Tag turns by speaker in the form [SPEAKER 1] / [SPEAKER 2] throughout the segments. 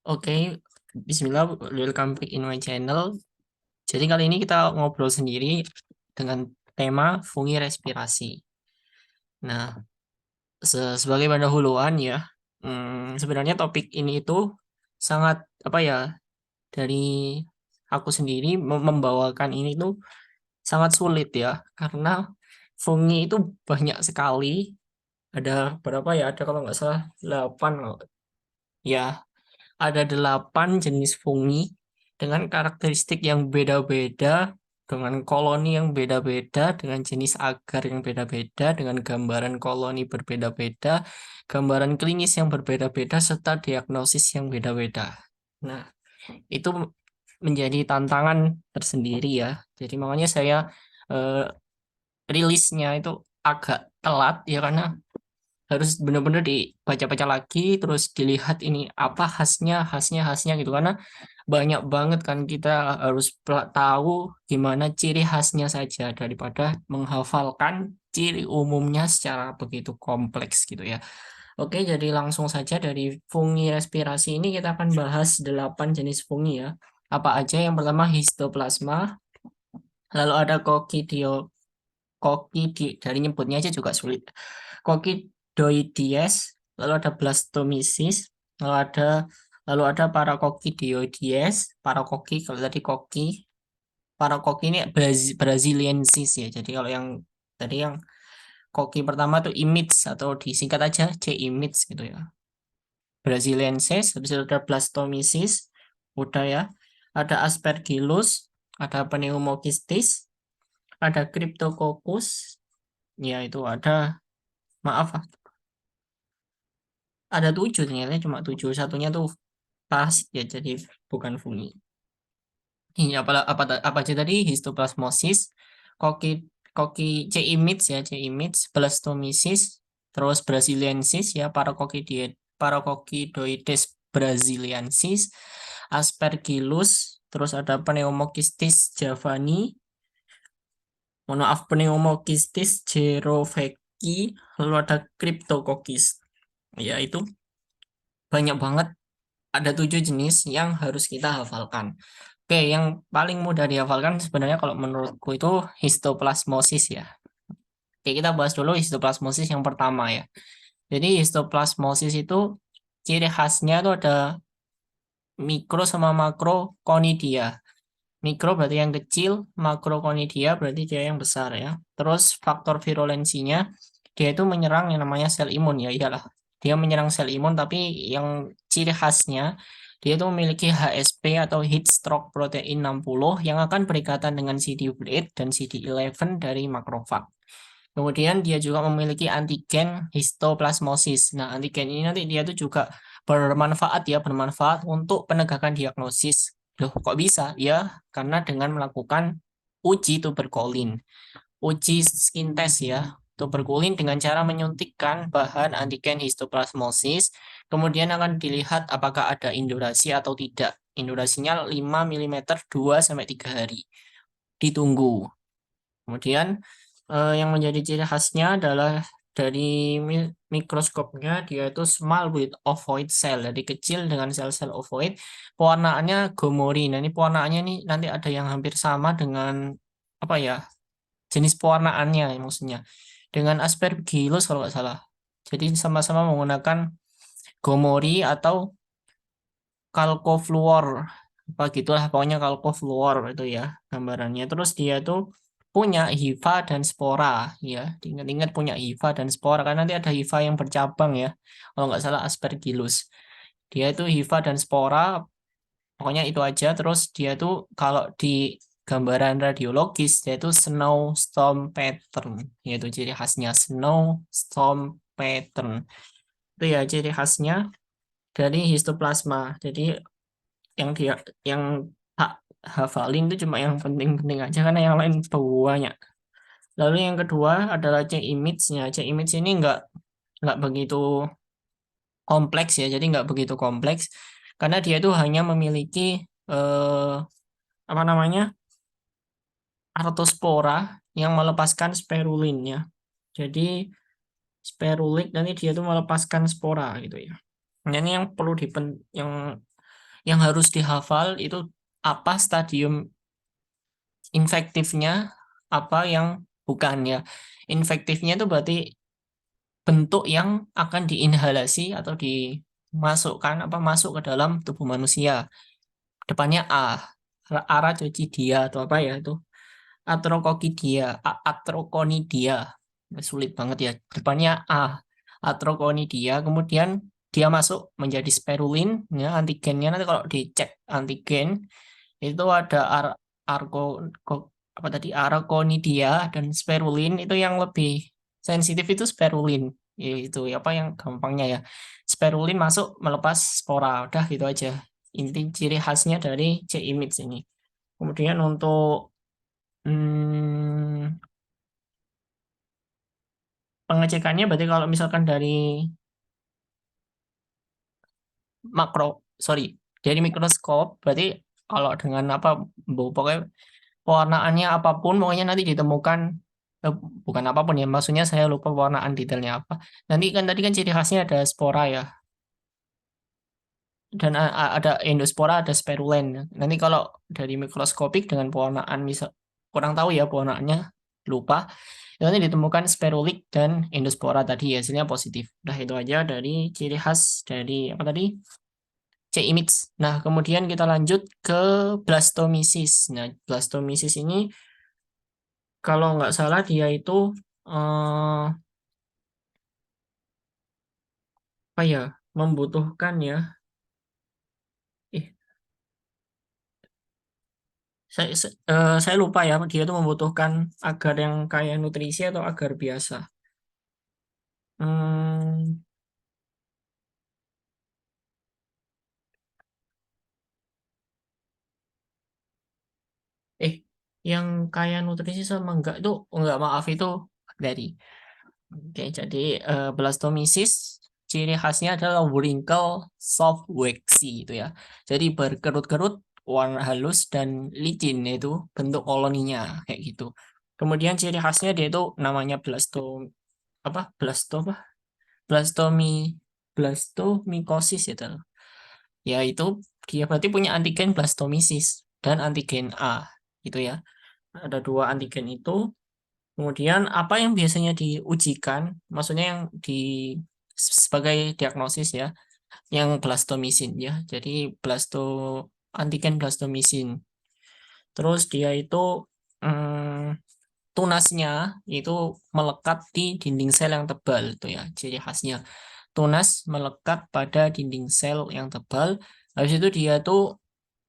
[SPEAKER 1] Oke, Bismillah, welcome back in my channel. Jadi kali ini kita ngobrol sendiri dengan tema fungi respirasi. Nah, sebagai pendahuluan ya, sebenarnya topik ini itu sangat apa ya, dari aku sendiri membawakan ini tuh sangat sulit ya, karena fungi itu banyak sekali. Ada berapa ya? Ada kalau nggak salah 8 ya. Ada 8 jenis fungi dengan karakteristik yang beda-beda, dengan koloni yang beda-beda, dengan jenis agar yang beda-beda, dengan gambaran koloni berbeda-beda, gambaran klinis yang berbeda-beda, serta diagnosis yang beda-beda. Nah, itu menjadi tantangan tersendiri ya. Jadi makanya saya eh, rilisnya itu agak telat ya, karena harus benar-benar dibaca-baca lagi, terus dilihat ini apa khasnya gitu, karena banyak banget kan, kita harus tahu gimana ciri khasnya saja daripada menghafalkan ciri umumnya secara begitu kompleks gitu ya. Oke, jadi langsung saja dari fungi respirasi ini kita akan bahas 8 jenis fungi ya. Apa aja? Yang pertama histoplasma, lalu ada dari nyebutnya aja juga sulit. Coccidioides, lalu ada Blastomyces, lalu ada Paracoccidioides, Paracoci kalau tadi Paracoci ini Braziliensis ya. Jadi kalau yang tadi yang Coci pertama tuh Imits atau disingkat aja C Imits gitu ya. Braziliensis, habis itu ada Blastomyces, udah ya. Ada Aspergillus, ada Pneumocystis, ada Cryptococcus, ya itu ada, maaf, ada 7 ternyata, cuma 7. Satunya tuh parasit ya, jadi bukan fungi. Ini apa aja tadi? Histoplasmosis, koki koki C. imits ya, C. imits, Blastomyces, terus Braziliensis ya, Paracoccidioides Braziliensis, Aspergillus, terus ada Pneumocystis javani, mohon maaf, Pneumocystis jeroveci, lalu ada Cryptococcus. Ya itu banyak banget. Ada 7 jenis yang harus kita hafalkan. Oke, yang paling mudah dihafalkan sebenarnya kalau menurutku itu histoplasmosis ya. Oke, kita bahas dulu histoplasmosis yang pertama ya. Jadi histoplasmosis itu ciri khasnya itu ada mikro sama makro konidia. Mikro berarti yang kecil, makro konidia berarti dia yang besar ya. Terus faktor virulensinya, dia itu menyerang yang namanya sel imun ya, iyalah. Dia menyerang sel imun, tapi yang ciri khasnya dia itu memiliki HSP atau heat stroke protein 60 yang akan berikatan dengan CD8 dan CD11 dari makrofag. Kemudian dia juga memiliki antigen histoplasmosis. Nah, antigen ini nanti dia tuh juga bermanfaat untuk penegakan diagnosis. Loh, kok bisa? Ya, karena dengan melakukan uji tuberkulin, uji skin test ya. Tuberkulin dengan cara menyuntikkan bahan antigen histoplasmosis, kemudian akan dilihat apakah ada indurasi atau tidak. Indurasinya 5 mm 2 sampai 3 hari. Ditunggu. Kemudian yang menjadi ciri khasnya adalah dari mikroskopnya, dia itu small with ovoid cell, jadi kecil dengan sel-sel ovoid. Pewarnaannya gomori. Nah, ini pewarnaannya nih nanti ada yang hampir sama dengan apa ya? Jenis pewarnaannya ya, maksudnya dengan Aspergillus kalau nggak salah. Jadi sama-sama menggunakan gomori atau kalkofluor, apa gitulah pokoknya, kalkofluor itu ya gambarannya. Terus dia tuh punya hifa dan spora ya, diingat-ingat punya hifa dan spora kan, nanti ada hifa yang bercabang ya, kalau nggak salah Aspergillus. Dia itu hifa dan spora, pokoknya itu aja. Terus dia tuh kalau di gambaran radiologis dia itu snowstorm pattern, yaitu ciri khasnya snowstorm pattern. Itu ya ciri khasnya dari histoplasma. Jadi yang dia yang tak hafalin itu cuma yang penting-penting aja, karena yang lain banyak. Lalu yang kedua adalah C image-nya. C image ini nggak begitu kompleks ya, jadi nggak begitu kompleks karena dia itu hanya memiliki eh, apa namanya, artospora yang melepaskan spirulin ya. Jadi spirulik nanti dia itu melepaskan spora gitu ya. Nah, ini yang perlu yang yang harus dihafal itu apa stadium infektifnya, apa yang bukan ya. Infektifnya itu berarti bentuk yang akan diinhalasi atau dimasukkan apa masuk ke dalam tubuh manusia. Depannya A, Arachochidia atau apa ya itu? Atroconidia. Sulit banget ya. Depannya A, Atroconidia. Kemudian dia masuk menjadi spirulin, ya antigennya nanti kalau dicek antigen itu ada arko apa tadi araconidia dan spirulin itu yang lebih sensitif itu spirulin itu apa yang gampangnya ya spirulin masuk melepas spora udah gitu aja inti ciri khasnya dari C. image ini kemudian untuk hmm, pengecekannya berarti kalau misalkan dari makro sorry dari mikroskop berarti kalau dengan apa pokoknya pewarnaannya apapun pokoknya nanti ditemukan eh, bukan apapun ya maksudnya saya lupa pewarnaan detailnya apa nanti kan tadi kan ciri khasnya ada spora ya dan ada endospora ada spirulen nanti kalau dari mikroskopik dengan pewarnaan misal kurang tahu ya pewarnaannya lupa itu nanti ditemukan spirulik dan endospora tadi hasilnya positif nah itu aja dari ciri khas dari apa tadi C. image nah kemudian kita lanjut ke blastomisis nah blastomisis ini kalau nggak salah dia itu eh, apa ya membutuhkan ya eh saya lupa ya dia itu membutuhkan agar yang kaya nutrisi atau agar biasa. Hmm, eh yang kaya nutrisi sama enggak itu enggak maaf itu bakteri. Oke, jadi blastomisis ciri khasnya adalah wrinkle soft waxy itu ya. Jadi berkerut-kerut, warna halus dan licin itu bentuk koloninya kayak gitu. Kemudian ciri khasnya dia itu namanya apa? Apa? Blastomi blastomikosis ya Tal. Ya itu dia berarti punya antigen blastomisis dan antigen A gitu ya. Ada dua antigen itu. Kemudian apa yang biasanya diujikan, maksudnya yang sebagai diagnosis ya, yang blastomisin ya. Jadi antigen blastomisin. Terus dia itu hmm, tunasnya itu melekat di dinding sel yang tebal itu ya, ciri khasnya. Tunas melekat pada dinding sel yang tebal. Habis itu dia tuh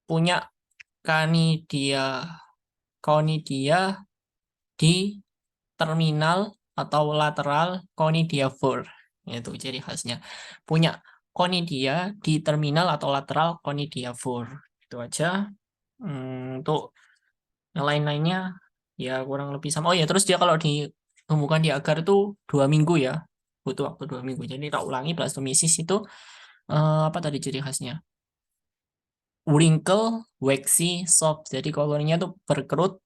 [SPEAKER 1] punya kanidia konidia di terminal atau lateral conidiavore. Itu ciri khasnya. Punya conidia di terminal atau lateral conidiavore. Itu aja. Untuk yang lain-lainnya ya kurang lebih sama. Oh ya, terus dia kalau ditemukan di agar itu 2 minggu ya. Butuh waktu 2 minggu. Jadi tak ulangi blastomisis itu apa tadi ciri khasnya? Wrinkle, waxy, soft. Jadi koloninya tuh berkerut,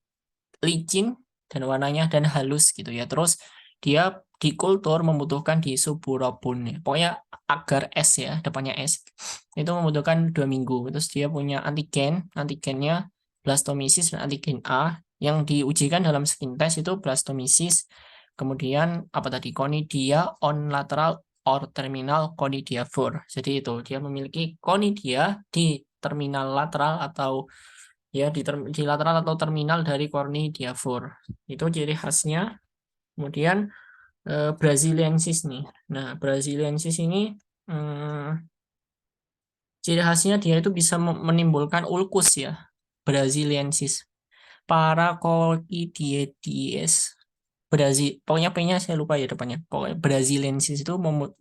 [SPEAKER 1] licin dan warnanya dan halus gitu ya. Terus dia di kultur membutuhkan di suburobun ya. Pokoknya agar S ya, depannya S. Itu membutuhkan 2 minggu. Terus dia punya antigennya blastomisis dan antigen A yang diujikan dalam skin test itu blastomisis. Kemudian apa tadi conidia on lateral or terminal conidiavore. Jadi itu dia memiliki conidia di terminal lateral atau ya di lateral atau terminal dari cornea itu ciri khasnya kemudian Braziliensis nih nah Braziliensis ini hmm, ciri khasnya dia itu bisa menimbulkan ulkus ya Braziliensis Paracoidides pokoknya P-nya saya lupa ya depannya pokoknya Braziliensis itu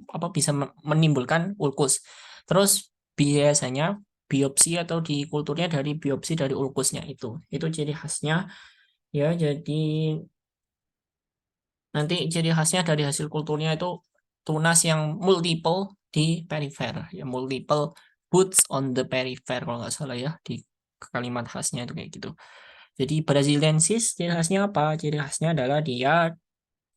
[SPEAKER 1] apa bisa menimbulkan ulkus terus biasanya biopsi atau di kulturnya dari biopsi dari ulkusnya itu ciri khasnya ya jadi nanti ciri khasnya dari hasil kulturnya itu tunas yang multiple di perifer ya multiple boots on the perifer kalau nggak salah ya di kalimat khasnya itu kayak gitu jadi Braziliensis ciri khasnya apa ciri khasnya adalah dia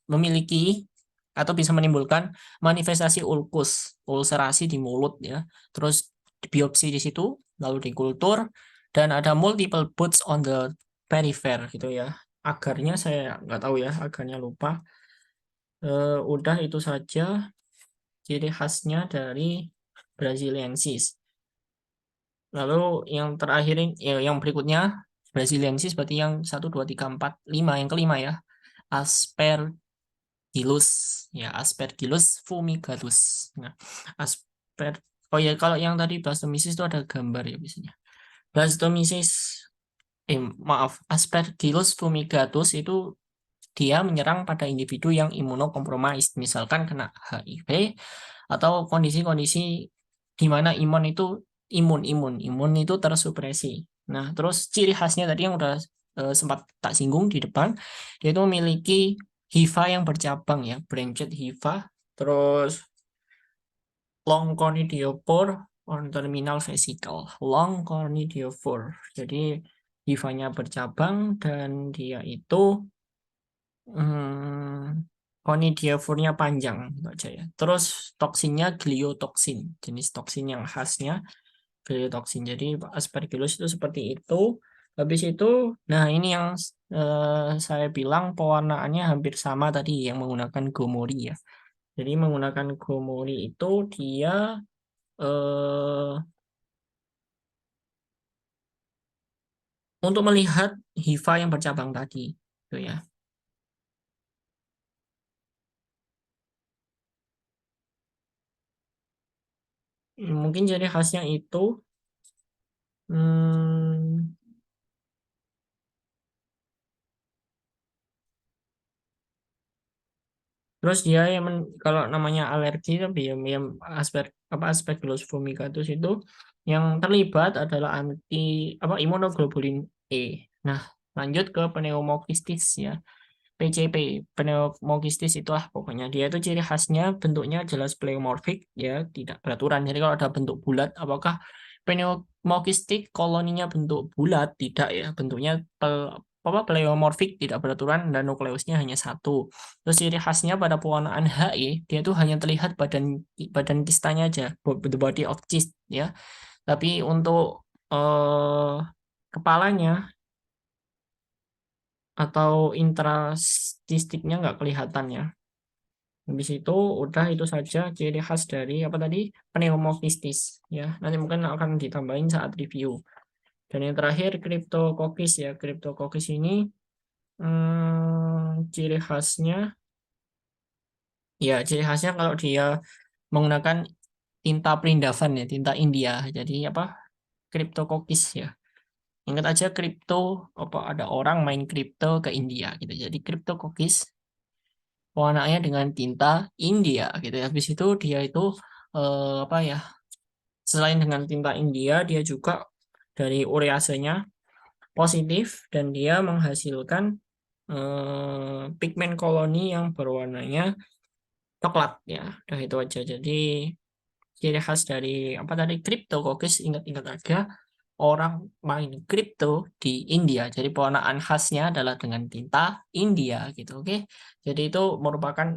[SPEAKER 1] memiliki atau bisa menimbulkan manifestasi ulkus ulcerasi di mulut ya terus biopsi di situ, lalu dikultur, dan ada multiple boots on the periphery gitu ya. Agarnya saya nggak tahu ya, agarnya lupa. Udah itu saja ciri khasnya dari Braziliensis. Lalu yang terakhir, yang berikutnya Braziliensis berarti yang 1, 2, 3, 4, 5, yang kelima ya. Aspergillus, ya Aspergillus fumigatus. Nah, asper oh ya, kalau yang tadi blastomisis itu ada gambar ya biasanya. Blastomisis, maaf, Aspergillus fumigatus itu dia menyerang pada individu yang imunokompromis, misalkan kena HIV atau kondisi-kondisi di mana imun itu tersupresi. Nah, terus ciri khasnya tadi yang udah sempat tak singgung di depan, dia itu memiliki hifa yang bercabang ya, branched hifa, terus long conidiophore on terminal vesicle, long conidiophore. Jadi hifanya bercabang dan dia itu conidiophore-nya panjang gitu aja ya. Terus toksinnya gliotoksin, jenis toksin yang khasnya gliotoksin. Jadi Aspergillus itu seperti itu. Habis itu, nah ini yang saya bilang pewarnaannya hampir sama tadi yang menggunakan Gomori ya. Jadi menggunakan Gomori itu dia eh, untuk melihat hifa yang bercabang tadi, gitu ya. Mungkin jadi khasnya itu. Hmm, Terus dia yang kalau namanya alergi tapi yang Aspergillus fumigatus itu yang terlibat adalah imunoglobulin E. Nah, lanjut ke pneumokistis ya. PCP, pneumokistis itulah pokoknya. Dia itu ciri khasnya bentuknya jelas pleomorfik ya, tidak beraturan. Jadi kalau ada bentuk bulat, apakah pneumokistik koloninya bentuk bulat? Tidak ya, bentuknya pleomorfik, tidak beraturan dan nukleusnya hanya satu. Terus ciri khasnya pada pewarnaan HE, dia itu hanya terlihat badan badan kistanya aja, the body of cyst ya. Tapi untuk eh, kepalanya atau intrastistiknya nggak kelihatan ya. Habis itu udah itu saja ciri khas dari apa tadi pneumokistis ya. Nanti mungkin akan ditambahin saat review. Dan yang terakhir Cryptococcus ya. Cryptococcus ini ciri khasnya ciri khasnya kalau dia menggunakan tinta perindavan ya, tinta India. Jadi apa? Cryptococcus ya. Ingat aja kripto apa ada orang main kripto ke India gitu. Jadi Cryptococcus warnanya dengan tinta India gitu ya. Habis itu dia itu apa ya? Selain dengan tinta India, dia juga dari ureasenya positif dan dia menghasilkan pigmen koloni yang berwarnanya coklat ya. Udah itu aja. Jadi ciri khas dari apa tadi Cryptococcus ingat-ingat aja orang main kripto di India. Jadi pewarnaan khasnya adalah dengan tinta India gitu. Oke. Jadi itu merupakan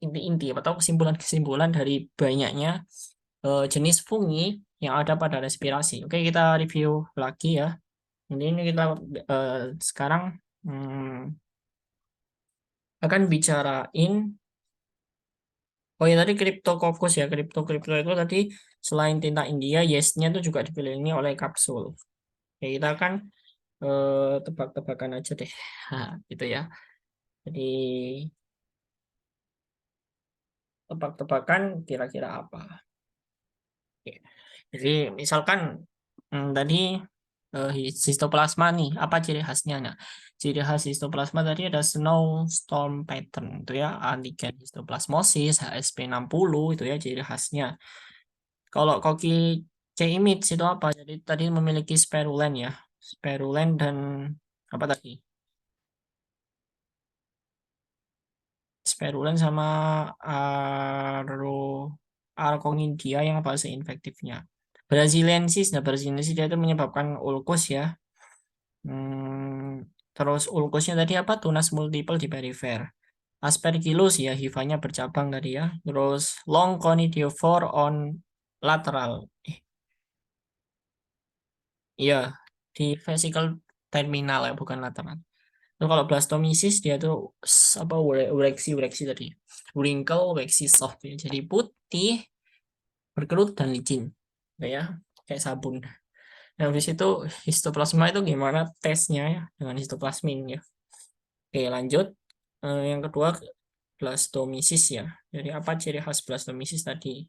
[SPEAKER 1] inti-inti atau kesimpulan-kesimpulan dari banyaknya jenis fungi yang ada pada respirasi. Oke, kita review lagi ya. Ini kita eh, sekarang akan bicarain. Oh ya tadi Cryptococcus ya, kripto itu tadi selain tinta India, yesnya itu juga dikelilingi oleh kapsul. Ya kita kan tebak-tebakan aja deh, gitu ya. Jadi tebak-tebakan kira-kira apa? Oke. Jadi misalkan tadi histoplasma nih, apa ciri khasnya? Nah, ciri khas histoplasma tadi ada snowstorm pattern itu ya, antigen histoplasmosis, HSP60 itu ya ciri khasnya. Kalau koki C-image itu apa? Jadi tadi memiliki spirulen ya. Spirulen dan apa tadi? Spirulen sama aro Arconidia yang fase infektifnya. Braziliensis, nah Braziliensis dia itu menyebabkan ulkus ya. Terus ulkusnya tadi apa? Tunas multiple di perifer. Aspergillus ya, hifanya bercabang tadi ya. Terus long conidiophore on lateral. Iya, di vesicle terminal ya, bukan lateral. Nah, kalau blastomisis dia tuh apa ureksi tadi. Wrinkle, waxy soft ya. Jadi putih, berkerut dan licin. Ya, kayak sabun. Nah, habis itu histoplasma itu gimana tesnya ya dengan histoplasmin ya. Oke, lanjut. Yang kedua blastomisis ya. Jadi apa ciri khas blastomisis tadi?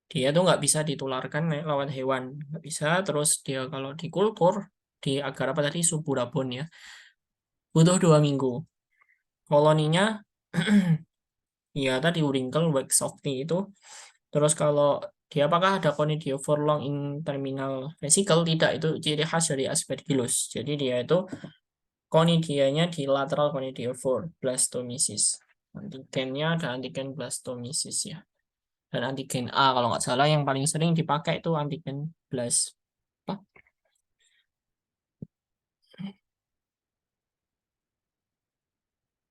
[SPEAKER 1] Dia tuh nggak bisa ditularkan lewat hewan, nggak bisa. Terus dia kalau dikultur di agar apa tadi suburabon ya, butuh 2 minggu. Koloninya ya tadi wrinkle wax softy itu. Terus kalau dia apakah ada conidiophore long in terminal vesicle? Tidak, itu ciri khas dari Aspergillus. Jadi dia itu conidianya di lateral conidiophore blastomisis. Antigennya ada antigen blastomisis ya. Dan antigen A kalau nggak salah yang paling sering dipakai itu antigen apa?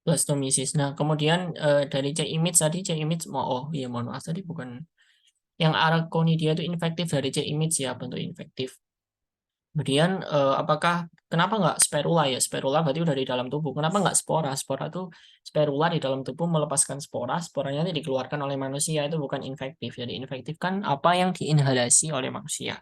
[SPEAKER 1] Blastomisis. Nah, kemudian dari C-image tadi C-image oh iya mohon maaf tadi bukan yang arachnidea itu infektif dari C-image ya bentuk infektif. Kemudian apakah kenapa nggak spirula ya? Spirula berarti udah di dalam tubuh. Kenapa nggak spora? Spora itu spirula di dalam tubuh melepaskan spora. Sporanya itu dikeluarkan oleh manusia itu bukan infektif. Jadi infektif kan apa yang diinhalasi oleh manusia.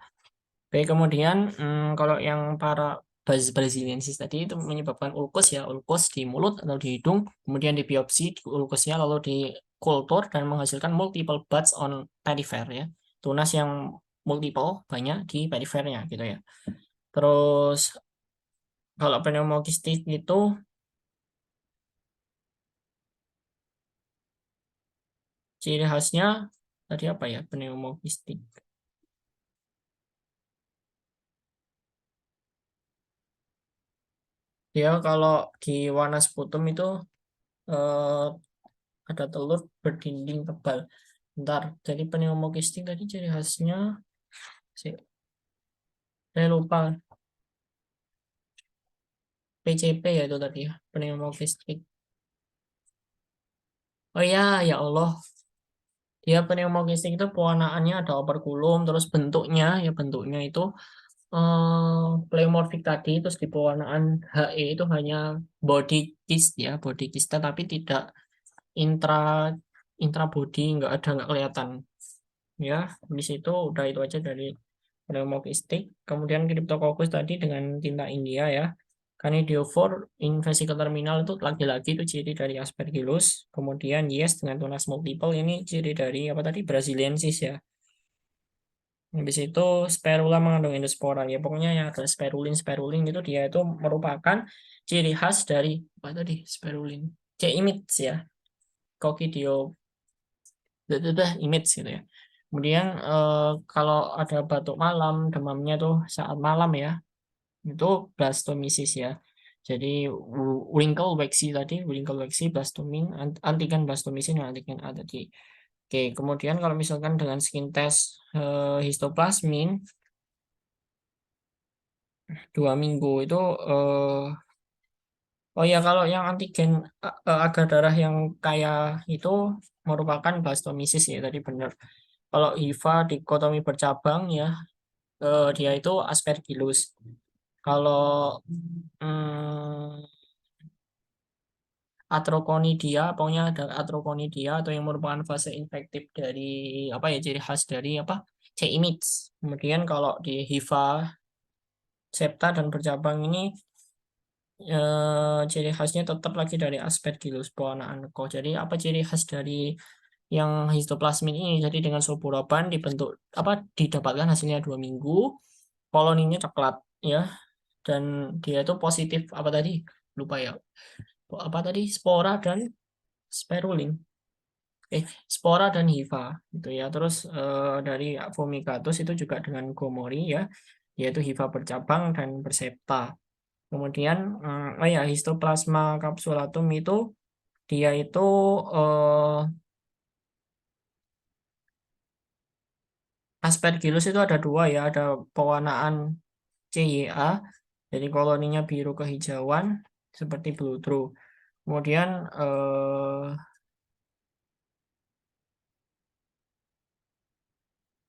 [SPEAKER 1] Oke, kemudian kalau yang para Braziliensis tadi itu menyebabkan ulkus ya, ulkus di mulut atau di hidung, kemudian dibiopsi ulkusnya lalu dikultur dan menghasilkan multiple buds on perifer ya, tunas yang multiple banyak di perifernya gitu ya. Terus kalau pneumokistis itu ciri khasnya tadi apa ya pneumokistik? Dia kalau di warna sputum itu eh, ada telur berdinding tebal. Bentar, jadi pneumokistik tadi ciri khasnya, sih, saya lupa, PCP ya itu tadi ya, pneumokistik. Oh ya, ya Allah, dia pneumokistik itu pewarnaannya ada operkulum, terus bentuknya itu pleomorphic tadi, terus di pewarnaan HE itu hanya body cyst ya, body cyst, tapi tidak intra intra body, nggak kelihatan. Ya, di situ udah itu aja dari pneumokistik. Kemudian Cryptococcus tadi dengan tinta India ya. Canidiofore in vesicle terminal itu lagi-lagi itu ciri dari Aspergillus. Kemudian yes dengan tunas multiple ini ciri dari apa tadi Braziliensis ya. Habis itu spirula mengandung endospora ya. Pokoknya yang ada spirulin spirulin itu dia itu merupakan ciri khas dari apa tadi spirulin. C-image ya. Coccidio image gitu ya. Kemudian kalau ada batuk malam, demamnya tuh saat malam ya, itu blastomisis ya. Jadi wrinkle waxy tadi, wrinkle waxy blastomin, antigen blastomisin dan antigen A tadi. Oke, kemudian kalau misalkan dengan skin test histoplasmin 2 minggu itu oh ya kalau yang antigen agar darah yang kaya itu merupakan blastomisis ya tadi benar. Kalau HIV dikotomi bercabang ya dia itu Aspergillus. Kalau hmm, Atroconidia, pokoknya ada Atroconidia atau yang merupakan fase infektif dari apa ya ciri khas dari apa C-image. Kemudian kalau di HIV, septa dan bercabang ini ciri khasnya tetap lagi dari Aspergillus pewarnaan kok. Jadi apa ciri khas dari yang histoplasmin ini? Jadi dengan sulfuraban dibentuk apa didapatkan hasilnya 2 minggu, koloninya coklat ya dan dia itu positif apa tadi lupa ya apa tadi spora dan spirulin spora dan hifa gitu ya terus dari Fumicatus itu juga dengan gomori ya yaitu hifa bercabang dan bersepta kemudian oh ya histoplasma capsulatum itu dia itu eh, Aspergillus itu ada dua ya ada pewarnaan CYA jadi koloninya biru kehijauan seperti blue. Kemudian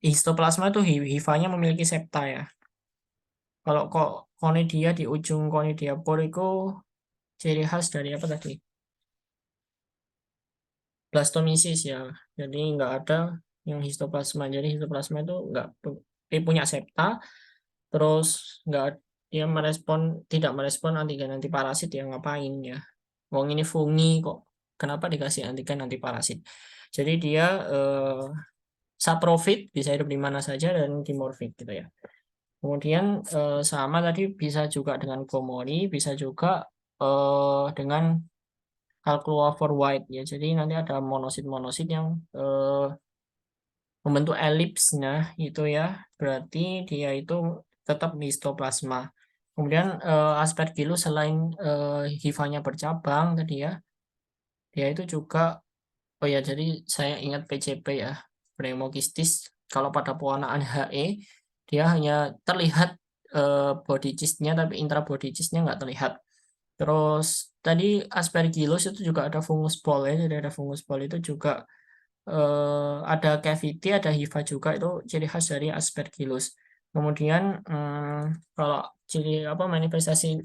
[SPEAKER 1] histoplasma itu hifanya memiliki septa ya. Kalau kok konidia di ujung konidia pore itu ciri khas dari apa tadi? Blastomisis ya. Jadi nggak ada yang histoplasma. Jadi histoplasma itu nggak punya septa, terus nggak dia tidak merespon antigen antiparasit yang ngapain ya. Wong ini fungi kok. Kenapa dikasih antigen antiparasit? Jadi dia saprofit bisa hidup di mana saja dan dimorfik gitu ya. Kemudian sama tadi bisa juga dengan Gomori, bisa juga dengan Calculafor white ya. Jadi nanti ada monosit-monosit yang membentuk elips, nah itu ya. Berarti dia itu tetap di histoplasma. Kemudian Aspergillus selain hifanya bercabang tadi ya, dia itu juga oh ya jadi saya ingat PCP ya, pneumokistis. Kalau pada pewarnaan HE dia hanya terlihat body cyst-nya tapi intra body cyst-nya nggak terlihat. Terus tadi Aspergillus itu juga ada fungus ball ya, jadi ada fungus ball itu juga ada cavity, ada hifa juga itu ciri khas dari Aspergillus. Kemudian kalau ciri apa manifestasi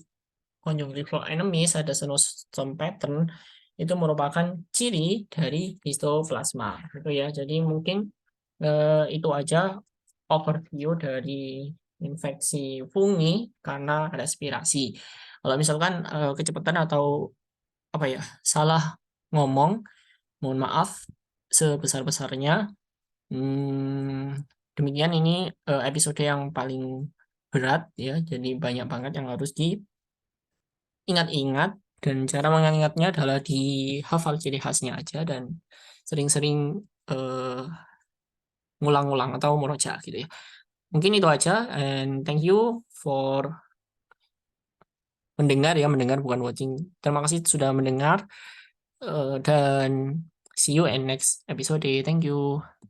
[SPEAKER 1] conjunctival enemies ada snowstorm pattern itu merupakan ciri dari histoplasma itu ya. Jadi mungkin itu aja overview dari infeksi fungi karena respirasi. Kalau misalkan kecepatan atau apa ya salah ngomong, mohon maaf sebesar-besarnya. Demikian ini episode yang paling berat ya. Jadi banyak banget yang harus diingat-ingat dan cara mengingatnya adalah dihafal ciri khasnya aja dan sering-sering eh, ngulang-ngulang atau murojaah gitu ya. Mungkin itu aja and thank you for mendengar ya, mendengar bukan watching. Terima kasih sudah mendengar dan see you in next episode. Thank you.